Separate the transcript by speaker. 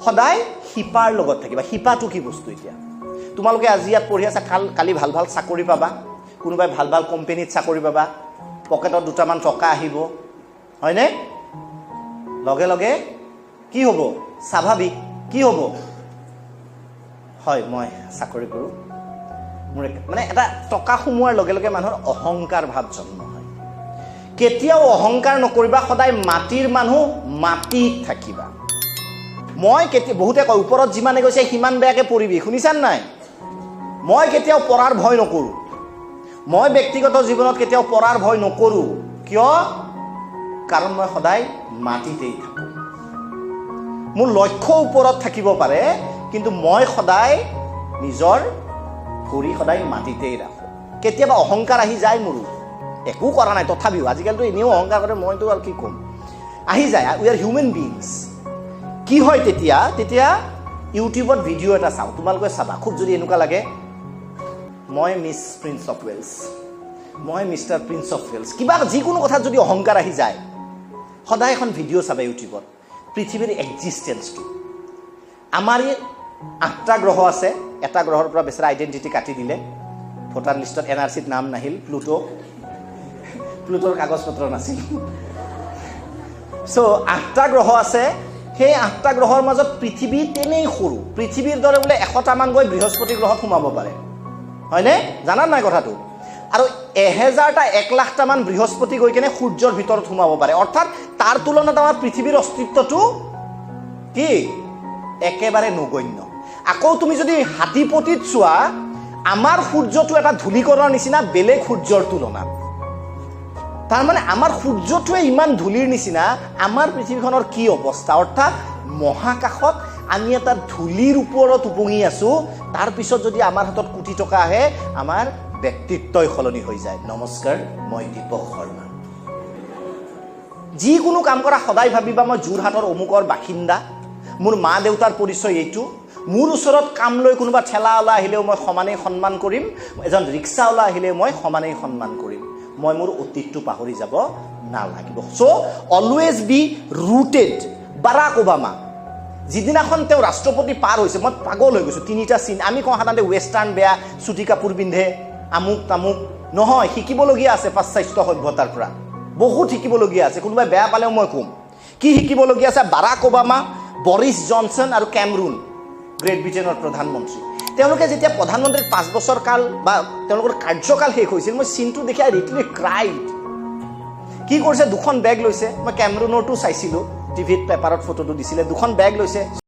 Speaker 1: সদায় শিপাৰ লগত থাকিবা। শিপাটো কি বস্তু? এতিয়া তোমালোকে আজি ইয়াত পঢ়ি আছা, কালি ভাল ভাল চাকৰি পাবা, কোনোবাই ভাল ভাল কোম্পেনীত চাকৰি পাবা, পকেটত দুটামান টকা আহিব, হয়নে? লগে লগে কি হ'ব? স্বাভাৱিক কি হ'ব? হয়, মই চাকৰি কৰোঁ, মোৰ মানে এটা টকা সোমোৱাৰ লগে লগে মানুহৰ অহংকাৰ ভাৱ জন্ম হয়। কেতিয়াও অহংকাৰ নকৰিবা, সদায় মাটিৰ মানুহ, মাটিত থাকিবা। মই বহুতে কয় ওপৰত যিমানে গৈছে সিমান বেয়াকৈ পৰিবি, শুনিছান নাই? মই কেতিয়াও পৰাৰ ভয় নকৰোঁ। মই ব্যক্তিগত জীৱনত কেতিয়াও পৰাৰ ভয় নকৰোঁ। কিয়? কাৰণ মই সদায় মাটিতেই থাকোঁ। মোৰ লক্ষ্য ওপৰত থাকিব পাৰে, কিন্তু মই সদায় নিজৰ ভৰি সদায় মাটিতেই ৰাখোঁ। কেতিয়াবা অহংকাৰ আহি যায় মোৰো, একো কৰা নাই তথাপিও। আজিকালিতো এনেও অহংকাৰ কৰে, মইতো আৰু কি ক'ম, আহি যায়। We are human beings. কি হয় তেতিয়া ইউটিউবত ভিডিঅ' এটা চাওঁ, তোমালোকে চাবা, খুব যদি এনেকুৱা লাগে মই মিছ প্ৰিন্স অফ ৱেলছ, মই মিষ্টাৰ প্ৰিন্স অফ ৱেলছ, কিবা যিকোনো কথাত যদি অহংকাৰ আহি যায়, সদায় এখন ভিডিঅ' চাবা ইউটিউবত, পৃথিৱীৰ এক্সিষ্টেঞ্চটো। আমাৰ এই 8টা গ্ৰহ আছে, এটা গ্ৰহৰ পৰা বেচেৰা আইডেণ্টিটি কাটি দিলে, ভোটাৰ লিষ্টত NRCত নাম নাহিল, প্লুটোৰ কাগজ পত্ৰ নাছিল। চ' 8টা গ্ৰহ আছে। সেই 8টা গ্ৰহৰ মাজত পৃথিৱী তেনেই সৰু। পৃথিৱীৰ দৰে বোলে 100টামান গৈ বৃহস্পতি গ্ৰহত সোমাব পাৰে, হয়নে? জানা নাই কথাটো? আৰু 1000টা 1,00,000টামান বৃহস্পতি গৈ কেনে সূৰ্যৰ ভিতৰত সোমাব পাৰে। অৰ্থাৎ তাৰ তুলনাত আমাৰ পৃথিৱীৰ অস্তিত্বটো কি? একেবাৰে নগণ্য। আকৌ তুমি যদি হাতীপতিত চোৱা, আমাৰ সূৰ্যটো এটা ধূলিকণাৰ নিচিনা বেলেগ সূৰ্যৰ তুলনাত। তাৰমানে আমাৰ সূৰ্যটোৱে ইমান ধূলিৰ নিচিনা, আমাৰ পৃথিৱীখনৰ কি অৱস্থা? অৰ্থাৎ মহাকাশত আমি এটা ধূলিৰ ওপৰত উপঙি আছোঁ। তাৰপিছত যদি আমাৰ হাতত কোটি টকা আহে, আমাৰ ব্যক্তিত্বই সলনি হৈ যায়। নমস্কাৰ, মই দীপক শৰ্মা। যিকোনো কাম কৰা সদায় ভাবিবা মই যোৰহাটৰ অমুকৰ বাসিন্দা, মোৰ মা দেউতাৰ পৰিচয় এইটো, মোৰ ওচৰত কাম লৈ কোনোবা ঠেলাৱালা আহিলেও মই সমানেই সন্মান কৰিম, এজন ৰিক্সাৱালা আহিলেও মই সমানেই সন্মান কৰিম। মই মোৰ অতীতটো পাহৰি যাব নালাগিব। চ' always B rooted. Barack Obama যিদিনাখন তেওঁ ৰাষ্ট্ৰপতি পাৰ হৈছে, মই পাগল হৈ গৈছোঁ। 3টা চিন। আমি কওঁ সাধাৰণতে ৱেষ্টাৰ্ণ বেয়া, চুটি কাপোৰ পিন্ধে, আমুক তামুক। নহয়, শিকিবলগীয়া আছে পাশ্চাত্য সভ্যতাৰ পৰা, বহুত শিকিবলগীয়া আছে। কোনোবাই বেয়া পালেও মই ক'ম কি শিকিবলগীয়া আছে। বাৰাক ওবামা, বৰিছ জনছন আৰু কেমৰুন, গ্ৰেট ব্ৰিটেইনৰ প্ৰধানমন্ত্ৰী। তেওঁলোকে যেতিয়া প্ৰধানমন্ত্ৰীৰ 5 বছৰ কাল বা তেওঁলোকৰ কাৰ্যকাল শেষ হৈছিল, মই চিনটো দেখি ৰিটলি ক্ৰাইড। কি কৰিছে? 2খন বেগ লৈছে। মই কেমৰুনৰটো চাইছিলোঁ টিভিত, পেপাৰত ফটোটো দিছিলে। 2খন বেগ লৈছে।